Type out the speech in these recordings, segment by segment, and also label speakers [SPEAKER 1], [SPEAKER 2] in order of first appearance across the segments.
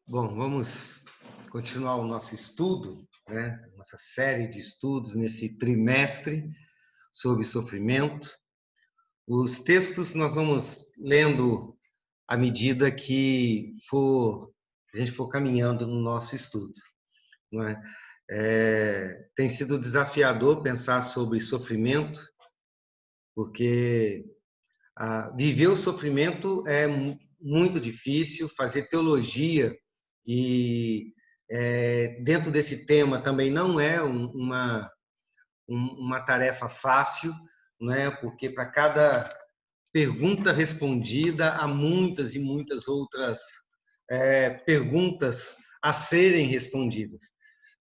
[SPEAKER 1] Bom, vamos continuar o nosso estudo, né? Nossa série de estudos nesse trimestre sobre sofrimento. Os textos nós vamos lendo à medida que a gente for caminhando no nosso estudo, não é? Tem sido desafiador pensar sobre sofrimento, porque viver o sofrimento é muito difícil, fazer teologia e dentro desse tema também não é uma tarefa fácil, né? Porque para cada pergunta respondida há muitas e muitas outras perguntas a serem respondidas,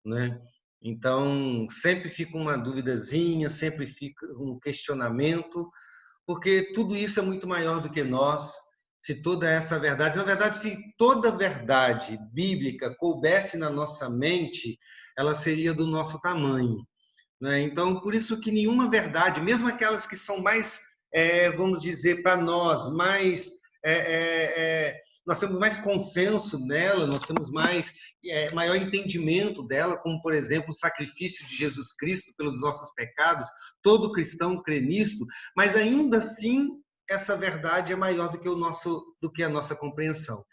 [SPEAKER 1] né? Então, sempre fica uma duvidazinha, sempre fica um questionamento, porque tudo isso é muito maior do que nós. Se toda essa verdade, na verdade, se toda verdade bíblica coubesse na nossa mente, ela seria do nosso tamanho, né? Então, por isso que nenhuma verdade, mesmo aquelas que são mais, vamos dizer, para nós, mais é, é, é, nós temos mais consenso nela, nós temos maior entendimento dela, como, por exemplo, o sacrifício de Jesus Cristo pelos nossos pecados. Todo cristão crê nisto, mas ainda assim essa verdade é maior do que a nossa compreensão.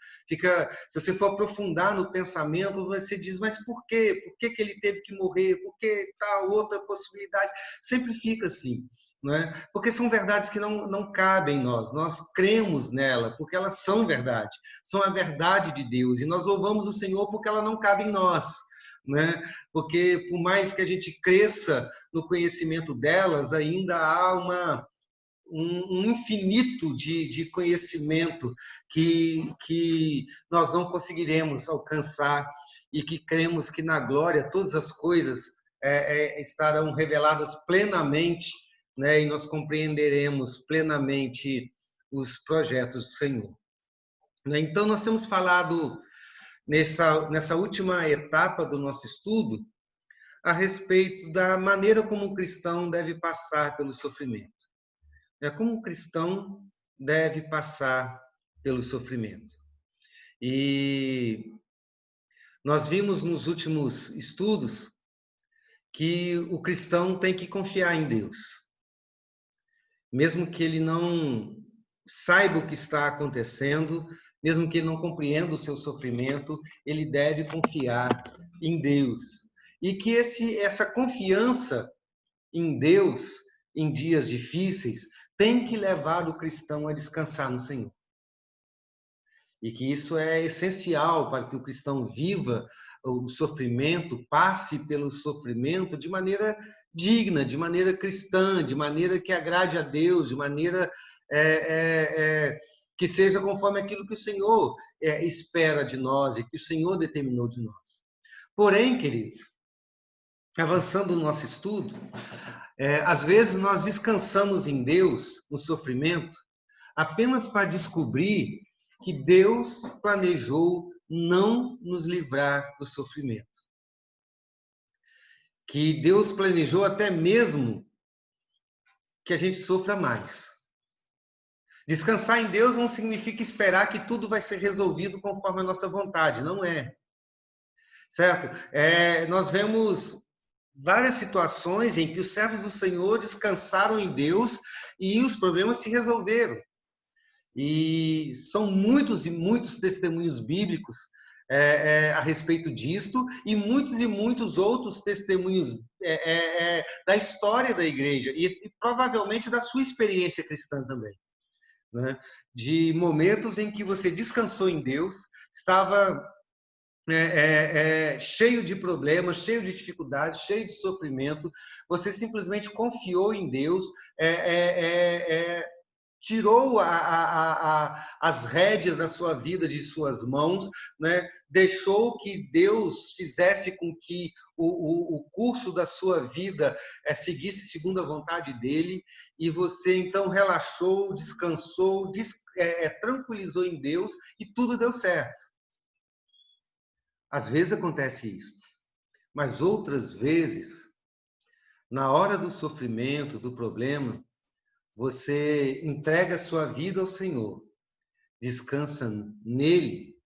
[SPEAKER 1] Se você for aprofundar no pensamento, você diz, mas por quê? Por que ele teve que morrer? Por que tal outra possibilidade? Sempre fica assim, não é? Porque são verdades que não cabem em nós. Nós cremos nela porque elas são verdade, são a verdade de Deus, e nós louvamos o Senhor porque ela não cabe em nós, né? Porque por mais que a gente cresça no conhecimento delas, ainda há um infinito de conhecimento que nós não conseguiremos alcançar, e que cremos que na glória todas as coisas estarão reveladas plenamente, né? E nós compreenderemos plenamente os projetos do Senhor, né? Então, nós temos falado nessa última etapa do nosso estudo a respeito da maneira como o cristão deve passar pelo sofrimento. Como o cristão deve passar pelo sofrimento. E nós vimos nos últimos estudos que o cristão tem que confiar em Deus. Mesmo que ele não saiba o que está acontecendo, mesmo que ele não compreenda o seu sofrimento, ele deve confiar em Deus. E que essa confiança em Deus, em dias difíceis, tem que levar o cristão a descansar no Senhor. E que isso é essencial para que o cristão viva o sofrimento, passe pelo sofrimento de maneira digna, de maneira cristã, de maneira que agrade a Deus, de maneira que seja conforme aquilo que o Senhor espera de nós e que o Senhor determinou de nós. Porém, queridos, avançando no nosso estudo, às vezes nós descansamos em Deus no sofrimento apenas para descobrir que Deus planejou não nos livrar do sofrimento. Que Deus planejou até mesmo que a gente sofra mais. Descansar em Deus não significa esperar que tudo vai ser resolvido conforme a nossa vontade, não é. Certo? Nós vemos várias situações em que os servos do Senhor descansaram em Deus e os problemas se resolveram. E são muitos e muitos testemunhos bíblicos a respeito disto, e muitos outros testemunhos da história da igreja, e provavelmente da sua experiência cristã também, né? De momentos em que você descansou em Deus, estava cheio de problemas, cheio de dificuldades, cheio de sofrimento, você simplesmente confiou em Deus, tirou as rédeas da sua vida de suas mãos, né? Deixou que Deus fizesse com que o curso da sua vida seguisse segundo a vontade dele, e você então relaxou, descansou, tranquilizou em Deus, e tudo deu certo. Às vezes acontece isso, mas outras vezes, na hora do sofrimento, do problema, você entrega a sua vida ao Senhor, descansa nele,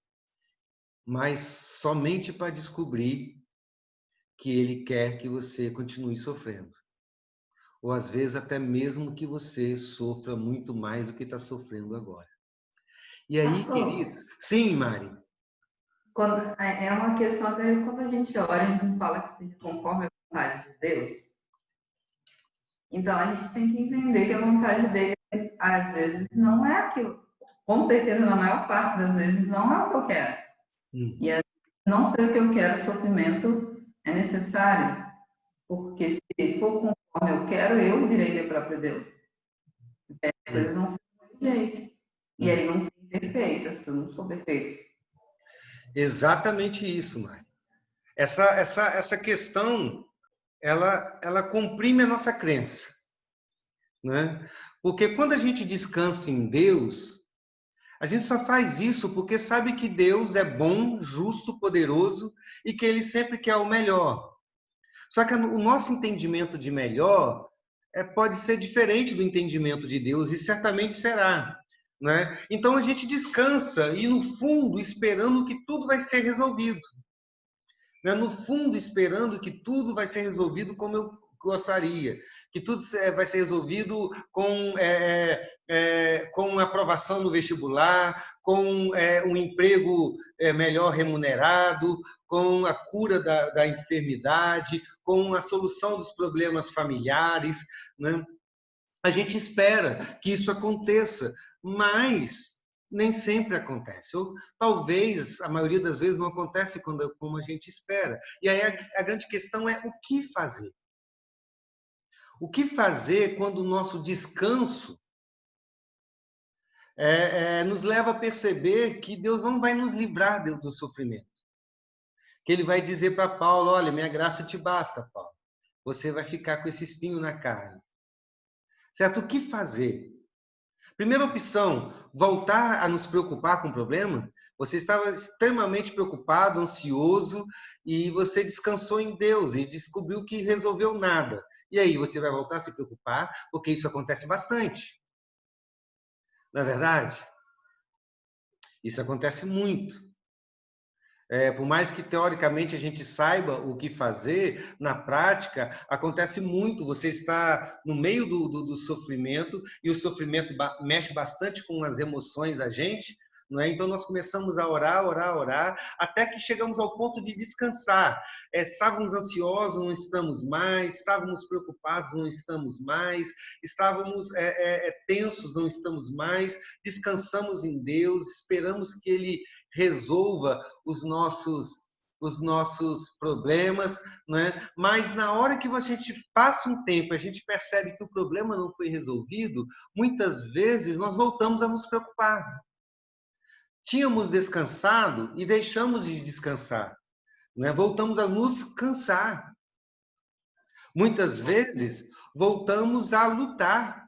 [SPEAKER 1] mas somente para descobrir que Ele quer que você continue sofrendo. Ou às vezes até mesmo que você sofra muito mais do que está sofrendo agora. E aí,
[SPEAKER 2] Pastor,
[SPEAKER 1] queridos? Sim, Mari.
[SPEAKER 2] é uma questão de quando a gente ora, a gente fala que seja conforme a vontade de Deus. Então a gente tem que entender que a vontade dele, às vezes, não é aquilo. Com certeza, na maior parte das vezes, não é o que eu quero. E às vezes, não ser o que eu quero, o sofrimento é necessário. Porque se for conforme eu quero, eu virei meu próprio Deus. As coisas vão ser do meu jeito. E aí vão ser perfeitas, porque eu não sou perfeita.
[SPEAKER 1] Exatamente isso, Mari. Essa questão, ela comprime a nossa crença, né? Porque quando a gente descansa em Deus, a gente só faz isso porque sabe que Deus é bom, justo, poderoso e que Ele sempre quer o melhor. Só que o nosso entendimento de melhor pode ser diferente do entendimento de Deus, e certamente será. Né? Então a gente descansa e, no fundo, esperando que tudo vai ser resolvido. Né? No fundo, esperando que tudo vai ser resolvido como eu gostaria, que tudo vai ser resolvido com aprovação no vestibular, com um emprego melhor remunerado, com a cura da enfermidade, com a solução dos problemas familiares. Né? A gente espera que isso aconteça, mas nem sempre acontece. Ou talvez, a maioria das vezes, não acontece como a gente espera. E aí a grande questão é o que fazer. O que fazer quando o nosso descanso nos leva a perceber que Deus não vai nos livrar do sofrimento. Que Ele vai dizer para Paulo, olha, minha graça te basta, Paulo. Você vai ficar com esse espinho na carne. Certo? O que fazer? Primeira opção, voltar a nos preocupar com o problema. Você estava extremamente preocupado, ansioso, e você descansou em Deus e descobriu que resolveu nada. E aí, você vai voltar a se preocupar, porque isso acontece bastante. Não é verdade? Isso acontece muito. Por mais que teoricamente a gente saiba o que fazer, na prática acontece muito. Você está no meio do sofrimento e o sofrimento mexe bastante com as emoções da gente, não é? Então nós começamos a orar, orar, orar, até que chegamos ao ponto de descansar. Estávamos ansiosos, não estamos mais, estávamos preocupados, não estamos mais, estávamos tensos, não estamos mais, descansamos em Deus, esperamos que Ele resolva os nossos problemas, né? Mas na hora que a gente passa um tempo, a gente percebe que o problema não foi resolvido, muitas vezes nós voltamos a nos preocupar. Tínhamos descansado e deixamos de descansar, né? Voltamos a nos cansar. Muitas vezes voltamos a lutar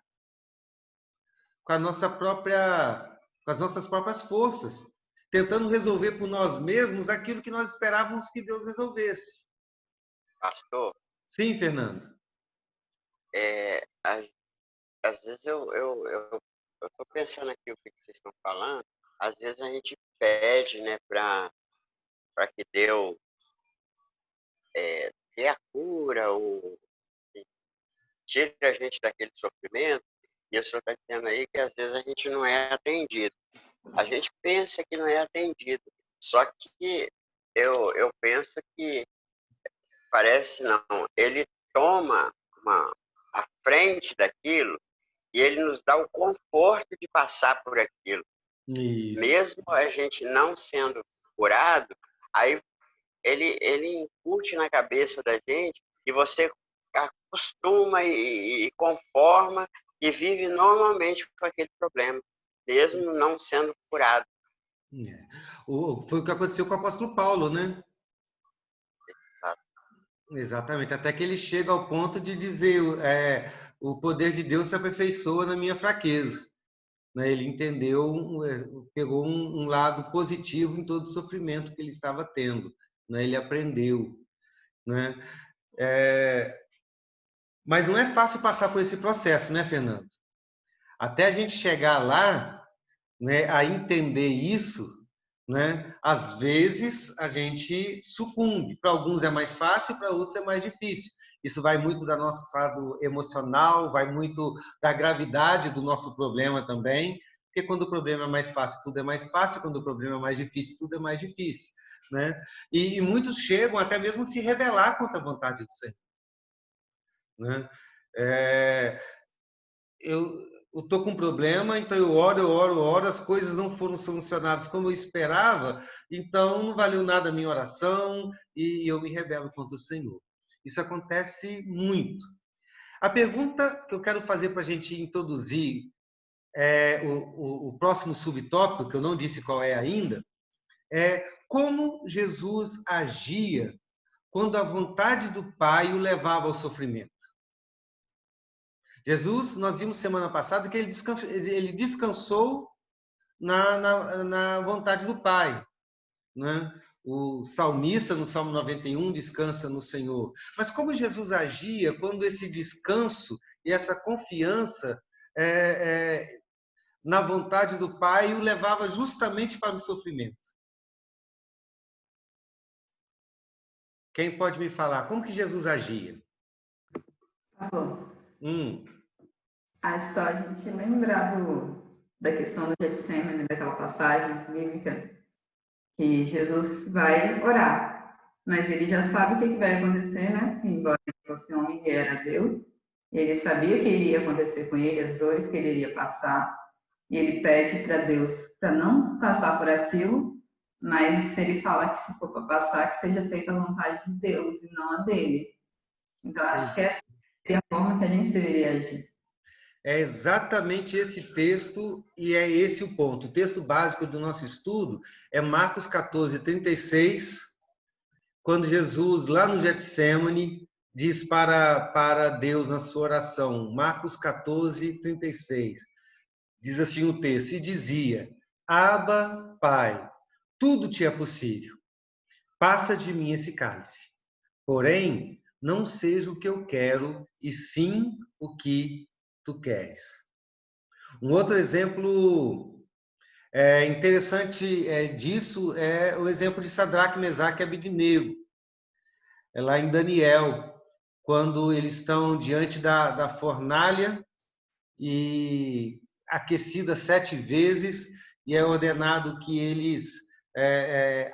[SPEAKER 1] com com as nossas próprias forças, tentando resolver por nós mesmos aquilo que nós esperávamos que Deus resolvesse.
[SPEAKER 3] Pastor,
[SPEAKER 1] Sim, Fernando.
[SPEAKER 3] é, às vezes eu tô pensando aqui o que vocês estão falando, às vezes a gente pede, né, para que Deus dê a cura ou tire a gente daquele sofrimento, e o senhor está dizendo aí que às vezes a gente não é atendido. A gente pensa que não é atendido, só que eu penso que parece não, ele toma a frente daquilo e ele nos dá o conforto de passar por aquilo.
[SPEAKER 1] Isso.
[SPEAKER 3] Mesmo a gente não sendo curado, aí ele incute na cabeça da gente e você acostuma e conforma e vive normalmente com aquele problema, mesmo não sendo curado.
[SPEAKER 1] Foi o que aconteceu com o apóstolo Paulo, né?
[SPEAKER 3] Sabe?
[SPEAKER 1] Exatamente, até que ele chega ao ponto de dizer o poder de Deus se aperfeiçoa na minha fraqueza. Né? Ele entendeu, pegou um lado positivo em todo o sofrimento que ele estava tendo. Né? Ele aprendeu. Né? Mas não é fácil passar por esse processo, né, Fernando? Até a gente chegar lá, né, a entender isso, né? Às vezes a gente sucumbe. Para alguns é mais fácil, para outros é mais difícil. Isso vai muito do nosso estado emocional, vai muito da gravidade do nosso problema também, porque quando o problema é mais fácil, tudo é mais fácil, quando o problema é mais difícil, tudo é mais difícil, né? E muitos chegam até mesmo a se rebelar contra a vontade do Senhor, né? Eu estou com um problema, então eu oro, as coisas não foram solucionadas como eu esperava, então não valeu nada a minha oração e eu me rebelo contra o Senhor. Isso acontece muito. A pergunta que eu quero fazer para a gente introduzir o próximo subtópico, que eu não disse qual é ainda, é como Jesus agia quando a vontade do Pai o levava ao sofrimento. Jesus, nós vimos semana passada que ele descansou na vontade do Pai, né? O salmista, no Salmo 91, descansa no Senhor. Mas como Jesus agia quando esse descanso e essa confiança na vontade do Pai o levava justamente para o sofrimento? Quem pode me falar? Como que Jesus agia?
[SPEAKER 2] Pastor,
[SPEAKER 1] Hum.
[SPEAKER 2] é só a gente lembrar da questão do Getsemane, daquela passagem bíblica, que Jesus vai orar, mas ele já sabe o que vai acontecer, né? Embora ele fosse homem, ele era Deus, ele sabia o que iria acontecer com ele, as dores que ele iria passar, e ele pede para Deus para não passar por aquilo, mas se ele fala que se for para passar, que seja feita a vontade de Deus e não a dele. Então, acho que essa é a forma que a gente deveria agir.
[SPEAKER 1] É exatamente esse texto e é esse o ponto. O texto básico do nosso estudo é Marcos 14, 36, quando Jesus, lá no Getsemane, diz para Deus na sua oração. Marcos 14, 36. Diz assim o texto, e dizia, Abba, Pai, tudo te é possível. Passa de mim esse cálice. Porém, não seja o que eu quero, e sim o que tu queres. Um outro exemplo interessante disso é o exemplo de Sadraque, Mesaque e Abednego, lá em Daniel, quando eles estão diante da fornalha e aquecida 7 vezes, e é ordenado que eles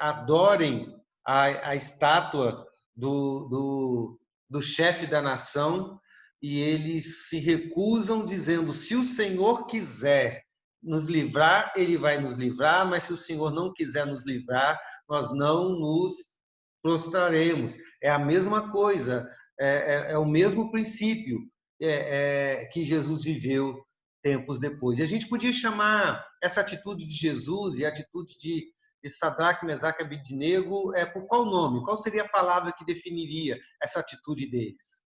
[SPEAKER 1] adorem a estátua do chefe da nação, e eles se recusam, dizendo, se o Senhor quiser nos livrar, ele vai nos livrar, mas se o Senhor não quiser nos livrar, nós não nos prostraremos. É a mesma coisa, é o mesmo princípio que Jesus viveu tempos depois. E a gente podia chamar essa atitude de Jesus e a atitude de Sadraque, Mesaque e Abednego por qual nome? Qual seria a palavra que definiria essa atitude deles?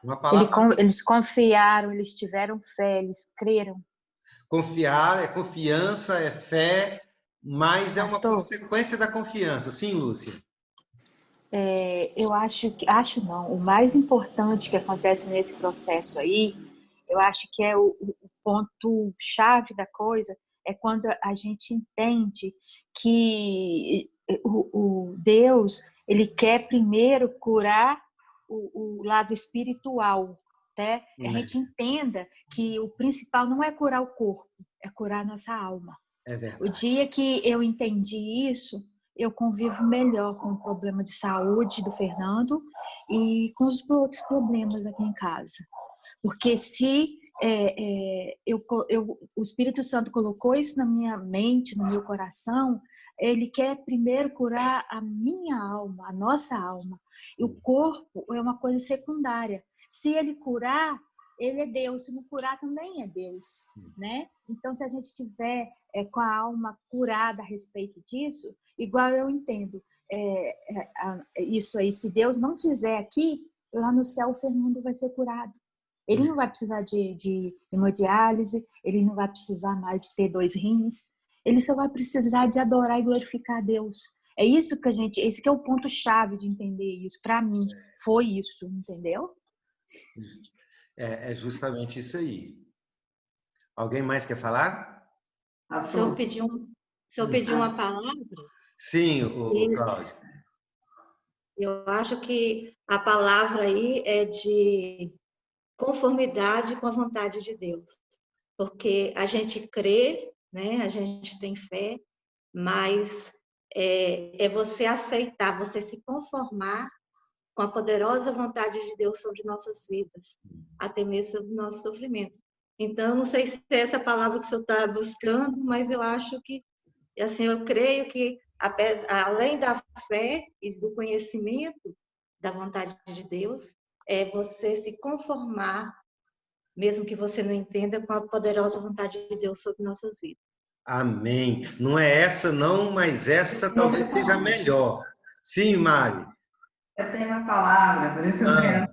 [SPEAKER 1] Uma palavra...
[SPEAKER 4] Eles confiaram, eles tiveram fé, eles creram.
[SPEAKER 1] Confiar é confiança, é fé, mas é uma
[SPEAKER 4] Pastor,
[SPEAKER 1] consequência da confiança. Sim, Lúcia?
[SPEAKER 4] Eu acho não, o mais importante que acontece nesse processo aí, eu acho que é o ponto-chave da coisa, é quando a gente entende que o Deus, ele quer primeiro curar o lado espiritual, né? A gente entenda que o principal não é curar o corpo, é curar a nossa alma.
[SPEAKER 1] É verdade.
[SPEAKER 4] O dia que eu entendi isso, eu convivo melhor com o problema de saúde do Fernando e com os outros problemas aqui em casa. Porque se o Espírito Santo colocou isso na minha mente, no meu coração, ele quer primeiro curar a minha alma, a nossa alma. E o corpo é uma coisa secundária. Se ele curar, ele é Deus. Se não curar, também é Deus, né? Então, se a gente tiver com a alma curada a respeito disso, igual eu entendo isso aí, se Deus não fizer aqui, lá no céu o Fernando vai ser curado. Ele não vai precisar de hemodiálise, ele não vai precisar mais de ter 2 rins, ele só vai precisar de adorar e glorificar a Deus. É isso que esse que é o ponto-chave de entender isso. Para mim, foi isso, entendeu?
[SPEAKER 1] É justamente isso aí. Alguém mais quer falar?
[SPEAKER 5] Se eu pedir uma palavra,
[SPEAKER 1] Sim, o Cláudio.
[SPEAKER 5] eu acho que a palavra aí é de conformidade com a vontade de Deus. Porque a gente crê, né? A gente tem fé, mas é você aceitar, você se conformar com a poderosa vontade de Deus sobre nossas vidas, até mesmo sobre o nosso sofrimento. Então, eu não sei se é essa palavra que o senhor está buscando, mas eu acho que, assim, eu creio que, além da fé e do conhecimento da vontade de Deus, é você se conformar, mesmo que você não entenda, com a poderosa vontade de Deus sobre nossas vidas.
[SPEAKER 1] Amém. Não é essa não, mas essa talvez seja a melhor. Sim, Mari.
[SPEAKER 2] Eu tenho uma palavra, por isso eu tenho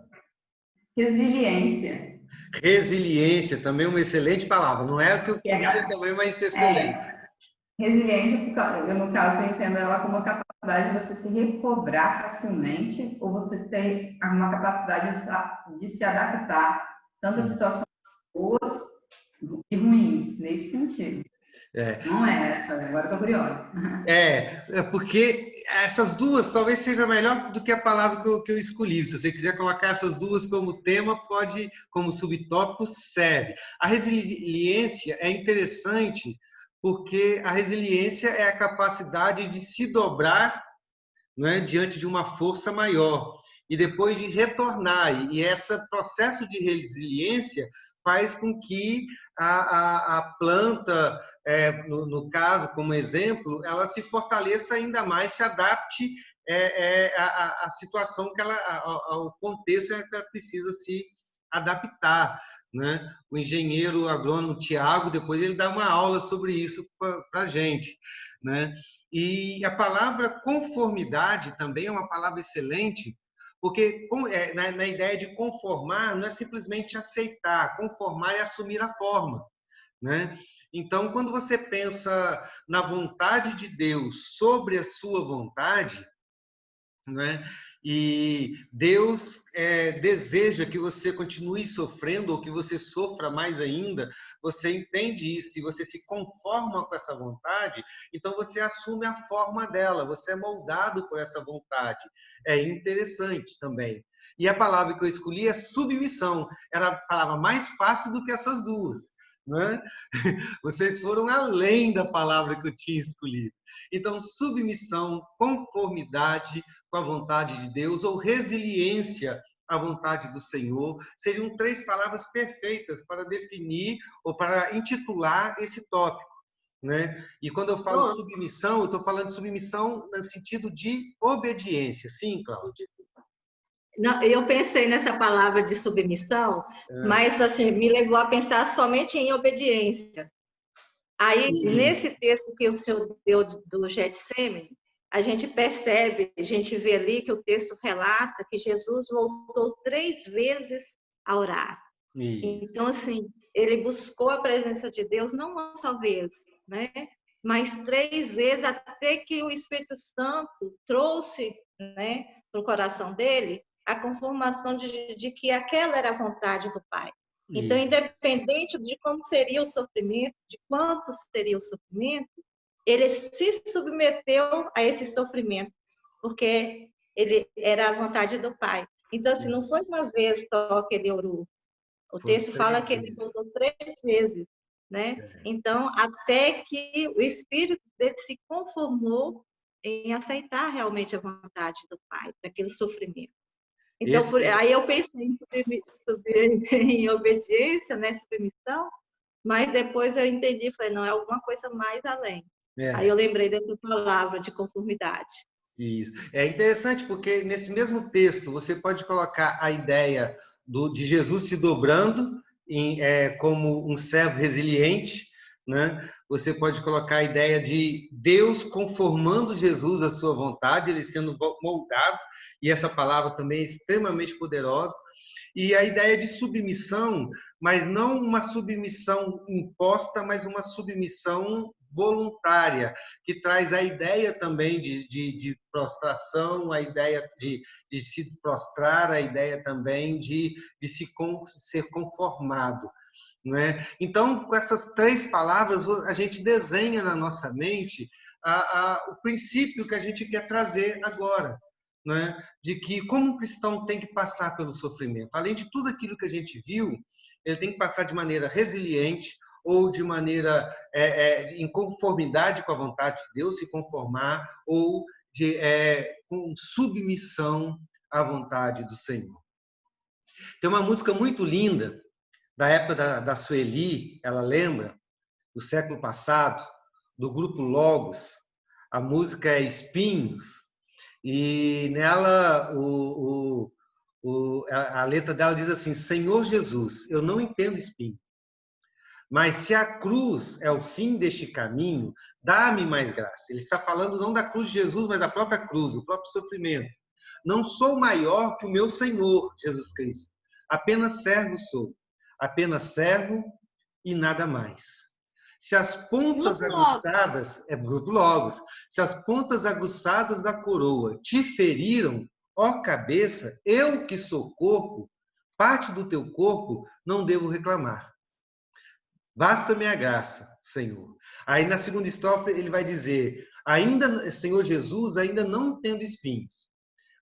[SPEAKER 2] resiliência.
[SPEAKER 1] Resiliência, também uma excelente palavra. Não é o que eu queria também, mas excelente.
[SPEAKER 2] Resiliência, eu, no caso, eu entendo ela como a capacidade de você se recobrar facilmente ou você ter uma capacidade de se adaptar, tanto a situações boas e ruins, nesse sentido. Não é essa, agora eu tô curiosa.
[SPEAKER 1] É porque essas duas talvez seja melhor do que a palavra que eu escolhi. Se você quiser colocar essas duas como tema, pode, como subtópico, serve. A resiliência é interessante porque a resiliência é a capacidade de se dobrar, né, diante de uma força maior e depois de retornar. E esse processo de resiliência faz com que a planta, no caso, como exemplo, ela se fortaleça ainda mais, se adapte à situação que ela, ao contexto que ela precisa se adaptar. Né? O engenheiro agrônomo Tiago, depois ele dá uma aula sobre isso para a gente. Né? E a palavra conformidade também é uma palavra excelente, porque na ideia de conformar não é simplesmente aceitar, conformar é assumir a forma. Né? Então, quando você pensa na vontade de Deus sobre a sua vontade, né? E Deus deseja que você continue sofrendo ou que você sofra mais ainda. Você entende isso e você se conforma com essa vontade, então você assume a forma dela, você é moldado por essa vontade. É interessante também. E a palavra que eu escolhi é submissão. Era a palavra mais fácil do que essas duas. Né? Vocês foram além da palavra que eu tinha escolhido. Então, submissão, conformidade com a vontade de Deus ou resiliência à vontade do Senhor seriam 3 palavras perfeitas para definir ou para intitular esse tópico. Né? E quando eu falo submissão, eu estou falando de submissão no sentido de obediência. Sim, Cláudia?
[SPEAKER 5] Não, eu pensei nessa palavra de submissão, mas assim, me levou a pensar somente em obediência. Aí, nesse texto que o senhor deu do Getsemane, a gente percebe, a gente vê ali que o texto relata que Jesus voltou 3 vezes a orar. Então, assim, ele buscou a presença de Deus não uma só vez, né? Mas 3 vezes, até que o Espírito Santo trouxe, né, para o coração dele a conformação de que aquela era a vontade do Pai. Então, independente de como seria o sofrimento, de quanto seria o sofrimento, ele se submeteu a esse sofrimento, porque ele era a vontade do Pai. Então, assim, não foi uma vez só que ele orou. O texto fala que ele orou 3 vezes, né? Então, até que o Espírito dele se conformou em aceitar realmente a vontade do Pai, daquele sofrimento. Então, aí eu pensei em obediência, né, submissão, mas depois eu entendi, falei, não, é alguma coisa mais além. Aí eu lembrei dessa palavra de conformidade.
[SPEAKER 1] Isso. É interessante porque nesse mesmo texto você pode colocar a ideia de Jesus se dobrando como um servo resiliente, né? Você pode colocar a ideia de Deus conformando Jesus à sua vontade, ele sendo moldado, e essa palavra também é extremamente poderosa. E a ideia de submissão, mas não uma submissão imposta, mas uma submissão voluntária, que traz a ideia também de prostração, a ideia de se prostrar, a ideia também de ser conformado. Não é? Então, com essas 3 palavras, a gente desenha na nossa mente o princípio que a gente quer trazer agora, né? De que como um cristão tem que passar pelo sofrimento. Além de tudo aquilo que a gente viu, ele tem que passar de maneira resiliente ou de maneira em conformidade com a vontade de Deus, se conformar, ou com submissão à vontade do Senhor. Tem uma música muito linda, da época da Sueli, ela lembra, do século passado, do grupo Logos. A música é Espinhos, e nela a letra dela diz assim: Senhor Jesus, eu não entendo espinho, mas se a cruz é o fim deste caminho, dá-me mais graça. Ele está falando não da cruz de Jesus, mas da própria cruz, o próprio sofrimento. Não sou maior que o meu Senhor, Jesus Cristo. Apenas servo sou. Apenas servo e nada mais. Se as pontas aguçadas, Grupo Logos, se as pontas aguçadas da coroa te feriram, ó cabeça, eu que sou corpo, parte do teu corpo, não devo reclamar. Basta-me a graça, Senhor. Aí na segunda estrofe ele vai dizer: ainda, Senhor Jesus, ainda não tendo espinhos,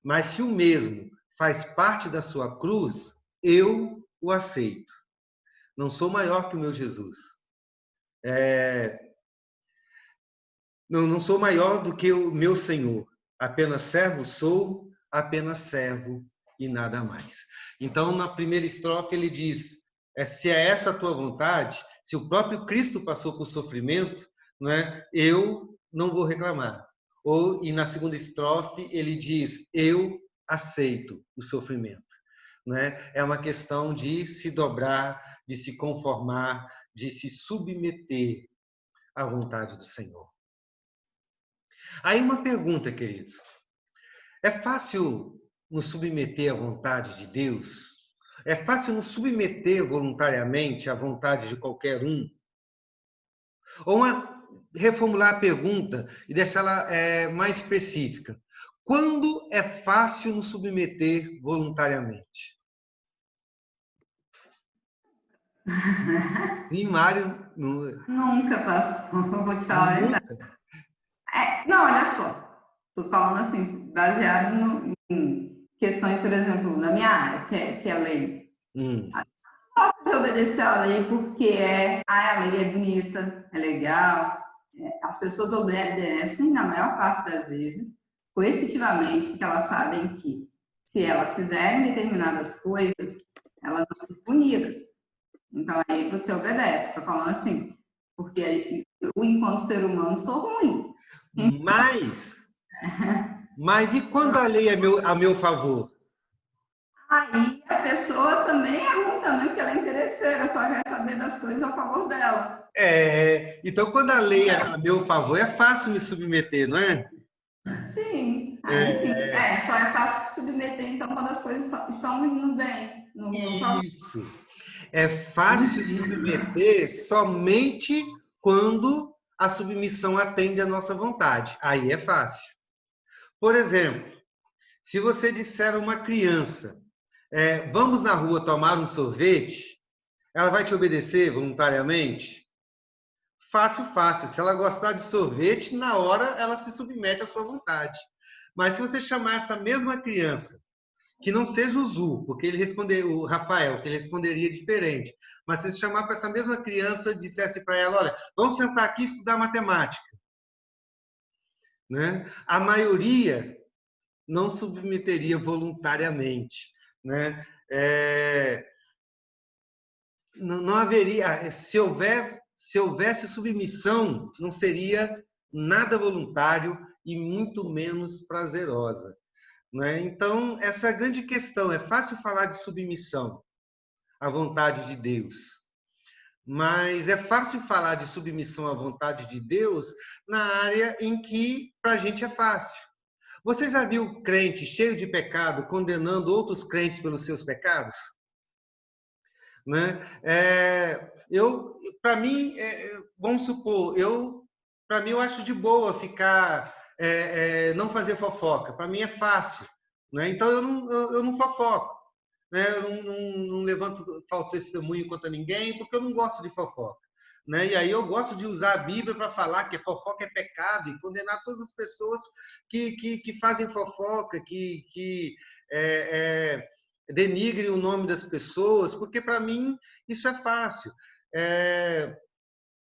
[SPEAKER 1] mas se o mesmo faz parte da sua cruz, eu o aceito. Não sou maior que o meu Jesus. Não sou maior do que o meu Senhor. Apenas servo sou, apenas servo e nada mais. Então, na primeira estrofe, ele diz: se é essa a tua vontade, se o próprio Cristo passou por sofrimento, não é? Eu não vou reclamar. E na segunda estrofe, ele diz: eu aceito o sofrimento. Não é? É uma questão de se dobrar, de se conformar, de se submeter à vontade do Senhor. Aí uma pergunta, queridos. É fácil nos submeter à vontade de Deus? É fácil nos submeter voluntariamente à vontade de qualquer um? Ou reformular a pergunta e deixá-la mais específica. Quando é fácil nos submeter voluntariamente? Sim, Mário.
[SPEAKER 2] Nunca passou, vou te falar a verdade. Não, olha só. Estou falando assim, baseado em questões, por exemplo, na minha área, que é a lei. Posso de obedecer a lei porque a lei é bonita, é legal. As pessoas obedecem, na maior parte das vezes, coercitivamente, porque elas sabem que, se elas fizerem determinadas coisas, elas vão ser punidas. Então, aí você obedece. Estou falando assim, porque eu, enquanto ser humano, sou ruim.
[SPEAKER 1] Mas e quando a lei é a meu favor?
[SPEAKER 2] Aí a pessoa também é ruim também, porque ela é interesseira, só quer saber das coisas a favor dela.
[SPEAKER 1] Então, quando a lei é a meu favor, é fácil me submeter, não é?
[SPEAKER 2] Sim, aí sim. Só é fácil se submeter, então, quando as coisas estão indo bem.
[SPEAKER 1] Isso. É fácil submeter somente quando a submissão atende à nossa vontade. Aí é fácil. Por exemplo, se você disser a uma criança, vamos na rua tomar um sorvete, ela vai te obedecer voluntariamente? Fácil, fácil. Se ela gostar de sorvete, na hora ela se submete à sua vontade. Mas se você chamar essa mesma criança, que não seja o Zu, porque o Rafael, que ele responderia diferente, mas se você chamar para essa mesma criança e dissesse para ela: olha, vamos sentar aqui e estudar matemática. Né? A maioria não submeteria voluntariamente. Né? Não haveria, se houvesse submissão, não seria nada voluntário e muito menos prazerosa. Né? Então, essa é a grande questão. É fácil falar de submissão à vontade de Deus, mas é fácil falar de submissão à vontade de Deus na área em que para a gente é fácil. Você já viu crente cheio de pecado condenando outros crentes pelos seus pecados? Né? Para mim, vamos supor, eu Para mim, eu acho de boa ficar, não fazer fofoca. Para mim é fácil, né? Então eu não fofoco, né? Eu não levanto falso testemunho contra ninguém, porque eu não gosto de fofoca, né? E aí eu gosto de usar a Bíblia para falar que fofoca é pecado e condenar todas as pessoas que fazem fofoca, que denigrem o nome das pessoas, porque para mim isso é fácil.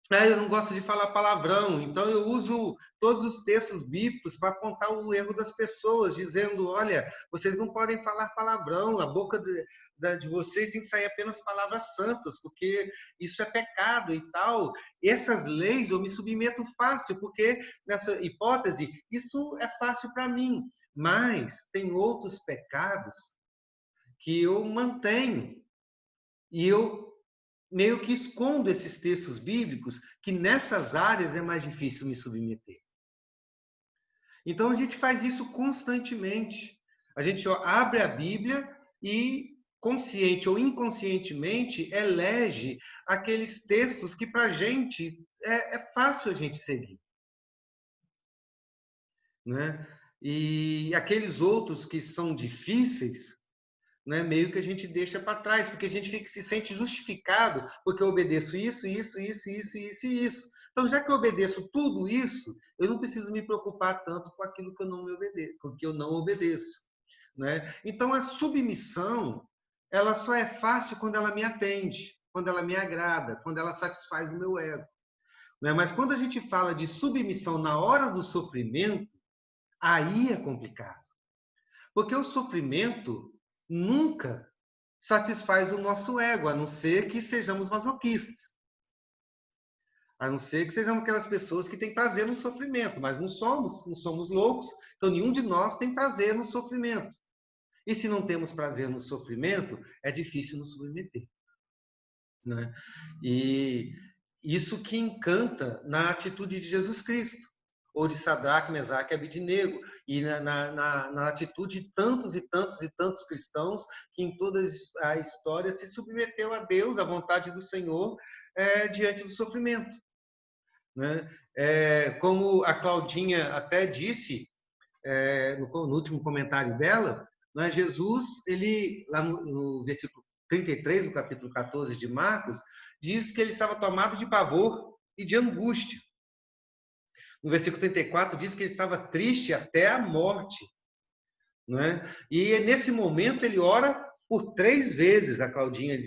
[SPEAKER 1] Eu não gosto de falar palavrão, então eu uso todos os textos bíblicos para apontar o erro das pessoas, dizendo, olha, vocês não podem falar palavrão, a boca de vocês tem que sair apenas palavras santas, porque isso é pecado e tal. Essas leis eu me submeto fácil, porque nessa hipótese, isso é fácil para mim, mas tem outros pecados que eu mantenho, e eu meio que escondo esses textos bíblicos, que nessas áreas é mais difícil me submeter. Então, a gente faz isso constantemente. A gente abre a Bíblia e, consciente ou inconscientemente, elege aqueles textos que, para a gente, é fácil a gente seguir, né? E aqueles outros que são difíceis, né, meio que a gente deixa para trás, porque a gente se sente justificado, porque eu obedeço isso. Então, já que eu obedeço tudo isso, eu não preciso me preocupar tanto com aquilo que eu não obedeço, com que eu não obedeço, né? Então, a submissão, ela só é fácil quando ela me atende, quando ela me agrada, quando ela satisfaz o meu ego, né? Mas quando a gente fala de submissão na hora do sofrimento, aí é complicado, porque o sofrimento nunca satisfaz o nosso ego, a não ser que sejamos masoquistas. A não ser que sejamos aquelas pessoas que têm prazer no sofrimento, mas não somos loucos, então nenhum de nós tem prazer no sofrimento. E se não temos prazer no sofrimento, é difícil nos submeter, né? E isso que encanta na atitude de Jesus Cristo, ou de Sadraque, Mesaque e Abednego, e na atitude de tantos e tantos e tantos cristãos que em toda a história se submeteu a Deus, à vontade do Senhor, diante do sofrimento, né? Como a Claudinha até disse, no último comentário dela, né, Jesus, ele, lá no versículo 33 do capítulo 14 de Marcos, diz que ele estava tomado de pavor e de angústia. No versículo 34 diz que ele estava triste até a morte, né? E nesse momento ele ora por 3 vezes, a Claudinha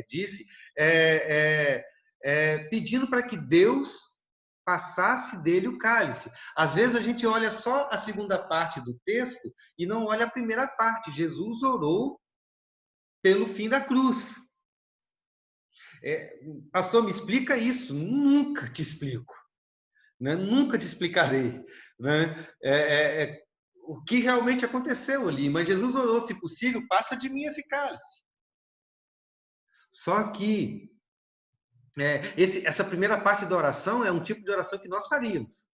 [SPEAKER 1] disse, pedindo para que Deus passasse dele o cálice. Às vezes a gente olha só a segunda parte do texto e não olha a primeira parte. Jesus orou pelo fim da cruz. Pastor, me explica isso. Nunca te explico, né? Nunca te explicarei, né? O que realmente aconteceu ali. Mas Jesus orou, se possível, passa de mim esse cálice. Só que essa primeira parte da oração é um tipo de oração que nós faríamos.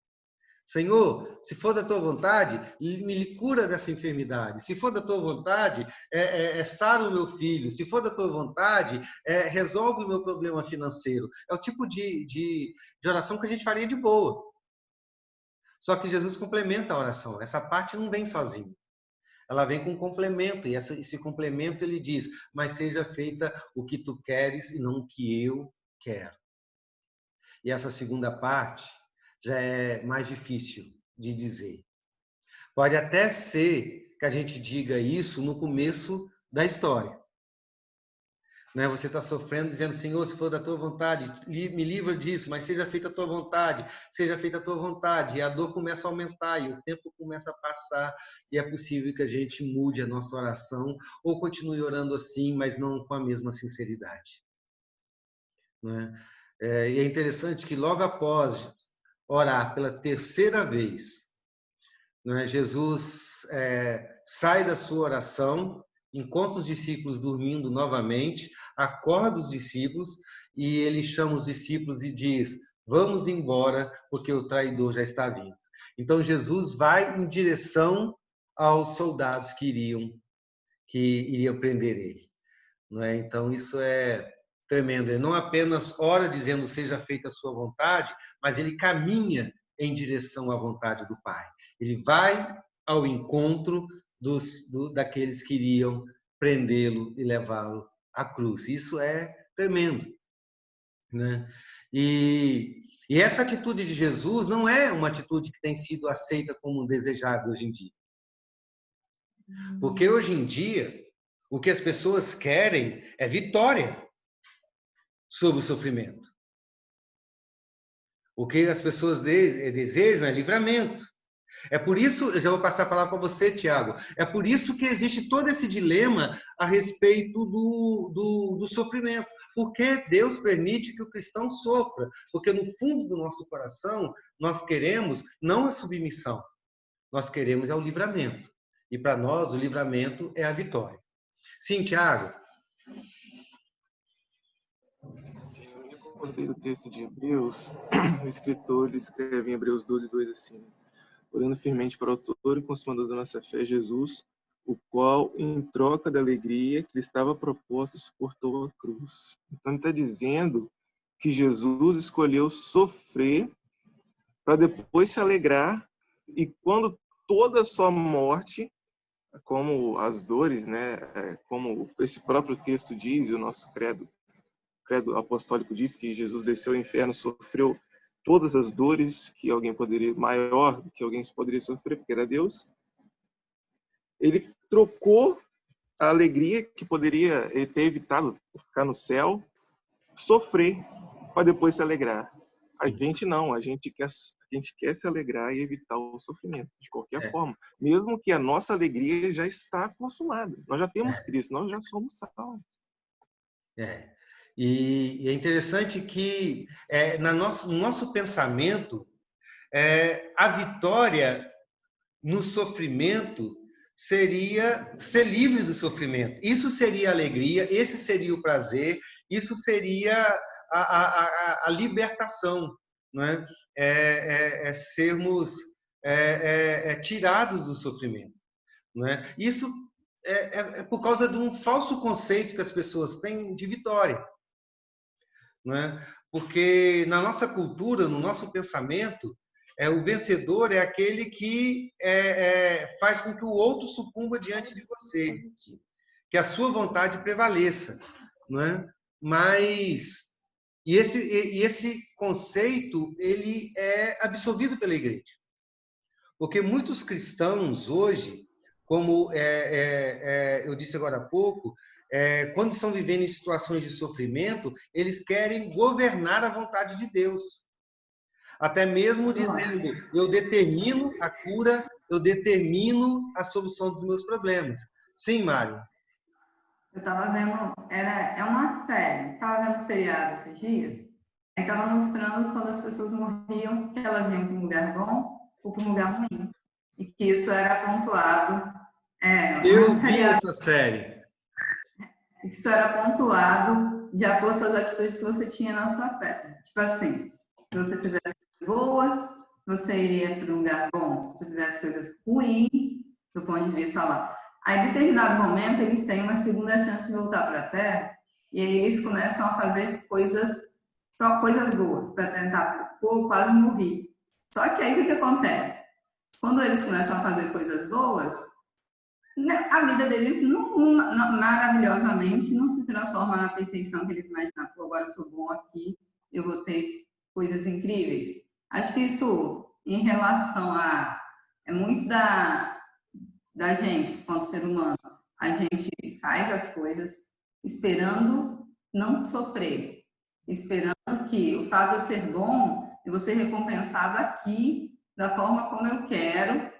[SPEAKER 1] Senhor, se for da tua vontade, me cura dessa enfermidade. Se for da tua vontade, sara o meu filho. Se for da tua vontade, resolve o meu problema financeiro. É o tipo de oração que a gente faria de boa. Só que Jesus complementa a oração. Essa parte não vem sozinha. Ela vem com um complemento. E esse complemento ele diz, mas seja feita o que tu queres e não o que eu quero. E essa segunda parte já é mais difícil de dizer. Pode até ser que a gente diga isso no começo da história, né? Você está sofrendo, dizendo, Senhor, se for da tua vontade, me livra disso, mas seja feita a tua vontade, seja feita a tua vontade. E a dor começa a aumentar, e o tempo começa a passar, e é possível que a gente mude a nossa oração, ou continue orando assim, mas não com a mesma sinceridade, né? E é interessante que logo após orar pela 3ª vez, né, Jesus sai da sua oração, encontra os discípulos dormindo novamente, acorda os discípulos e ele chama os discípulos e diz, vamos embora porque o traidor já está vindo. Então Jesus vai em direção aos soldados que iriam prender ele, não é? Então isso é tremendo. Ele não apenas ora dizendo seja feita a sua vontade, mas ele caminha em direção à vontade do Pai. Ele vai ao encontro daqueles que iriam prendê-lo e levá-lo à cruz. Isso é tremendo, né? E essa atitude de Jesus não é uma atitude que tem sido aceita como desejável hoje em dia. Porque hoje em dia, o que as pessoas querem é vitória sobre o sofrimento. O que as pessoas desejam é livramento. É por isso, eu já vou passar a palavra para você, Tiago, é por isso que existe todo esse dilema a respeito do sofrimento. Por que Deus permite que o cristão sofra? Porque no fundo do nosso coração, nós queremos não a submissão, nós queremos é o livramento. E para nós, o livramento é a vitória. Sim, Tiago?
[SPEAKER 6] Sim, eu me recordei do texto de Hebreus. O escritor escreve em Hebreus 12:2 assim: olhando firmemente para o autor e consumador da nossa fé, Jesus, o qual, em troca da alegria que lhe estava proposta, suportou a cruz. Então, ele está dizendo que Jesus escolheu sofrer para depois se alegrar, e quando toda a sua morte, como as dores, né, como esse próprio texto diz, e o nosso credo apostólico diz que Jesus desceu ao inferno, sofreu todas as dores que alguém poderia, maior que alguém poderia sofrer, porque era Deus. Ele trocou a alegria que poderia ter evitado ficar no céu, sofrer, para depois se alegrar. A gente não, a gente quer se alegrar e evitar o sofrimento, de qualquer forma. Mesmo que a nossa alegria já está consumada. Nós já temos Cristo, nós já somos salvos.
[SPEAKER 1] E é interessante que no nosso pensamento, a vitória no sofrimento seria ser livre do sofrimento. Isso seria a alegria, esse seria o prazer, isso seria a libertação, não é? Sermos tirados do sofrimento, não é? Isso é por causa de um falso conceito que as pessoas têm de vitória, não é? Porque na nossa cultura, no nosso pensamento, o vencedor é aquele que faz com que o outro sucumba diante de você, que a sua vontade prevaleça, não é? Mas esse conceito ele é absorvido pela igreja, porque muitos cristãos hoje, como eu disse agora há pouco, quando estão vivendo em situações de sofrimento, eles querem governar a vontade de Deus. Até mesmo dizendo, eu determino a cura, eu determino a solução dos meus problemas. Sim, Mário?
[SPEAKER 2] Eu estava vendo, é uma série, estava vendo um seriado esses dias, estava mostrando quando as pessoas morriam, que elas iam para um lugar bom ou para um lugar ruim. E que isso era pontuado.
[SPEAKER 1] Eu vi essa série.
[SPEAKER 2] Isso era pontuado de acordo com as atitudes que você tinha na sua fé. Tipo assim, se você fizesse coisas boas, você iria para um lugar bom. Se você fizesse coisas ruins, do ponto de vista lá. Aí, em determinado momento, eles têm uma segunda chance de voltar para a Terra, e aí eles começam a fazer só coisas boas, para tentar, quase morrer. Só que aí, o que acontece? Quando eles começam a fazer coisas boas, a vida deles, maravilhosamente, não se transforma na perfeição que eles imaginavam. Agora eu sou bom aqui, eu vou ter coisas incríveis. Acho que isso, em relação é muito da gente, quanto ser humano. A gente faz as coisas esperando não sofrer, esperando que o fato de ser bom, eu vou ser recompensado aqui, da forma como eu quero,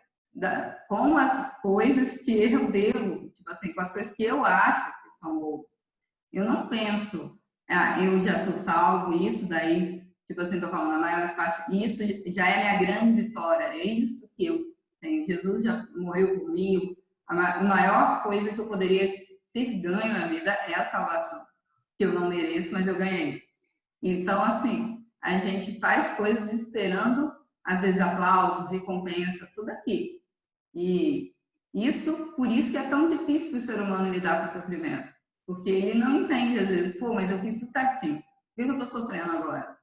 [SPEAKER 2] com as coisas que eu devo, tipo assim, com as coisas que eu acho que são boas. Eu não penso, eu já sou salvo, isso daí, tipo assim, estou falando, a maior parte, isso já é a minha grande vitória, é isso que eu tenho. Jesus já morreu por mim, a maior coisa que eu poderia ter ganho na vida é a salvação, que eu não mereço, mas eu ganhei. Então, assim, a gente faz coisas esperando, às vezes, aplauso, recompensa, tudo aqui. E por isso que é tão difícil para o ser humano lidar com o sofrimento. Porque ele não entende, às vezes, mas eu fiz isso certinho. Por que eu estou sofrendo agora?